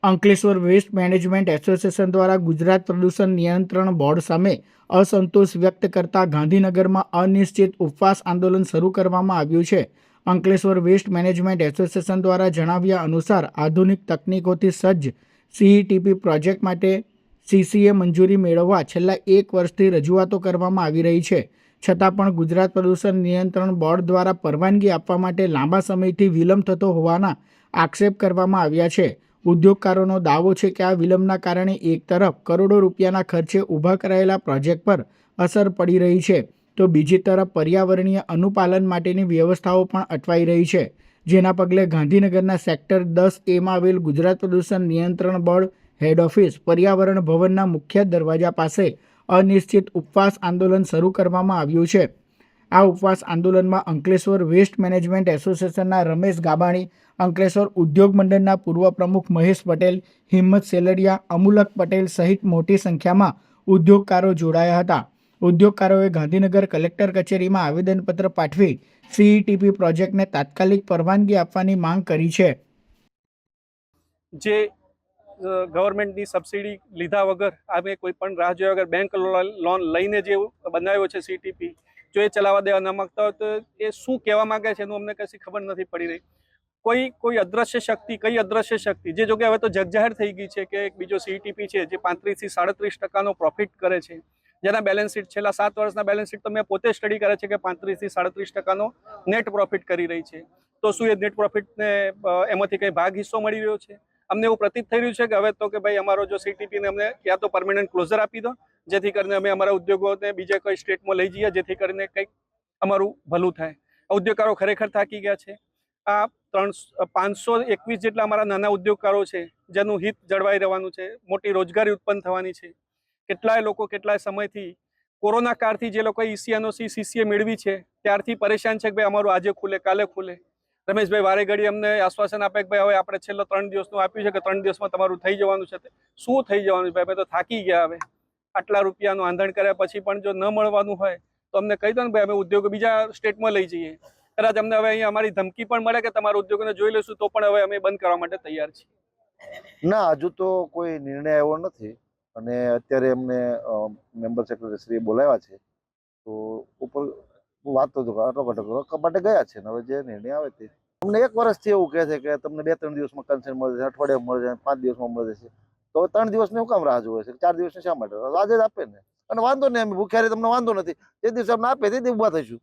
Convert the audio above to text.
Ankleshwar waste management association દ્વારા ગુજરાત પ્રદૂષણ નિયંત્રણ બોર્ડ સામે અસંતોષ વ્યક્ત કરતા ગાંધીનગરમાં અનિશ્ચિત ઉપવાસ આંદોલન શરૂ કરવામાં આવ્યું છે। અંકલેશ્વર વેસ્ટ મેનેજમેન્ટ એસોસિએશન દ્વારા જણાવ્યા અનુસાર આધુનિક તકનીકોથી સજ્જ સીઈટીપી પ્રોજેક્ટ માટે સીસીએ મંજૂરી મેળવવા છેલ્લા 1 વર્ષથી રજૂઆતો કરવામાં આવી રહી છે, છતાં પણ ગુજરાત પ્રદૂષણ નિયંત્રણ બોર્ડ દ્વારા પરવાનગી આપવા માટે લાંબા સમયથી વિલંબ થતો હોવાના આક્ષેપ કરવામાં આવ્યા છે। ઉદ્યોગકારોનો દાવો છે કે આ વિલંબના કારણે એક તરફ કરોડો રૂપિયાના ખર્ચે ઊભા કરાયેલા પ્રોજેક્ટ પર અસર પડી રહી છે, તો બીજી તરફ પર્યાવરણીય અનુપાલન માટેની વ્યવસ્થાઓ પણ અટવાઈ રહી છે, જેના પગલે ગાંધીનગરના સેક્ટર 10A માં આવેલ ગુજરાત પ્રદૂષણ નિયંત્રણ બોર્ડ હેડ ઓફિસ પર્યાવરણ ભવનના મુખ્ય દરવાજા પાસે અનિશ્ચિત ઉપવાસ આંદોલન શરૂ કરવામાં આવ્યું છે। આ ઉપવાસ આંદોલનમાં અંકલેશ્વર વેસ્ટ મેનેજમેન્ટ એસોસિએશનના રમેશ ગાબાણી, અંકલેશ્વર ઉદ્યોગ મંડળના પૂર્વ પ્રમુખ મહેશ પટેલ, હિંમત સેલડિયા, અમુલક પટેલ સહિત મોટી સંખ્યામાં ઉદ્યોગકારો જોડાયા હતા। ઉદ્યોગકારોએ ગાંધીનગર કલેક્ટર કચેરીમાં આવેદનપત્ર પાઠવી સીઈટીપી પ્રોજેક્ટને તાત્કાલિક પરવાનગી આપવાની માંગ કરી છે। જે ગવર્મેન્ટની સબસિડી લીધા વગર અમે કોઈ પણ રાહ જોયા વગર બેંક લોન લઈને જે બનાવ્યો છે સીટીપી, જો એ ચલાવવા દેવા ન માંગતા હોય તો એ શું કહેવા માંગે છે એનું અમને કશી ખબર નથી પડી રહી। કોઈ અદ્રશ્ય શક્તિ, કઈ અદ્રશ્ય શક્તિ જે જો કે હવે તો જગજાહેર થઈ ગઈ છે કે એક બીજો સીટીપી છે જે 35 થી 37% પ્રોફિટ કરે છે, જેના બેલેન્સ શીટ છેલ્લા 7 વર્ષના બેલેન્સ શીટ તો મેં પોતે સ્ટડી કરે છે કે 35 થી 37% નેટ પ્રોફિટ કરી રહી છે। તો શું એ નેટ પ્રોફિટને એમાંથી કંઈ ભાગ હિસ્સો મળી રહ્યો છે? અમને એવું પ્રતીત થઈ રહ્યું છે કે હવે તો કે ભાઈ અમારો જો સીટીપીને અમને યા તો પરમેનન્ટ ક્લોઝર આપી દો, જેથી કરીને અમે અમારા ઉદ્યોગોને બીજા કોઈ સ્ટેટમાં લઈ જઈએ, જેથી કરીને કંઈક અમારું ભલું થાય। ઉદ્યોગકારો ખરેખર થાકી ગયા છે। આ 521 જેટલા અમારા નાના ઉદ્યોગકારો છે જેનું હિત જળવાઈ રહેવાનું છે, મોટી રોજગારી ઉત્પન્ન થવાની છે। કેટલાય લોકો કેટલાય સમયથી કોરોના કાળથી જે લોકોએ ઈસીએનઓસી સીસીએ મેળવી છે ત્યારથી પરેશાન છે કે ભાઈ અમારું આજે ખુલે કાલે ખુલે। રમેશભાઈ વારે ઘડી અમને આશ્વાસન આપે કે ભાઈ હવે આપણે છેલ્લા 3 દિવસનું આપ્યું છે કે 3 દિવસમાં તમારું થઈ જવાનું છે। શું થઈ જવાનું છે? અમે તો થાકી ગયા। હવે આટલા રૂપિયાનું આંધણ કર્યા પછી પણ જો ન મળવાનું હોય તો અમને કહી દો ને ભાઈ, અમે ઉદ્યોગો બીજા સ્ટેટમાં લઈ જઈએ। કદાચ અમને હવે અહીંયા અમારી ધમકી પણ મળે કે તમારા ઉદ્યોગોને જોઈ લઈશું તો પણ હવે અમે બંધ કરવા માટે તૈયાર છીએ। ના, હજુ તો કોઈ નિર્ણય આવ્યો નથી અને અત્યારે અમને મેમ્બર સેક્રેટરી શ્રી બોલાવ્યા છે, તો ઉપર વાત તો કટોકટ માટે ગયા છે ને હવે જે નિર્ણય આવે તે અમને 1 વર્ષથી એવું કહે છે કે તમને 2-3 દિવસમાં કન્સેન્ટ મળે છે, અઠવાડિયામાં મળે છે, 5 દિવસમાં મળે છે, તો 3 દિવસની હું કામ રાહ જોવે છે? 4 દિવસની શા માટે? આજે જ આપે ને, અને વાંધો નહીં, અમે ભૂખ્યા તમને વાંધો નથી, જે દિવસે અમને આપે તે દિવસે ઊભા થઈશું।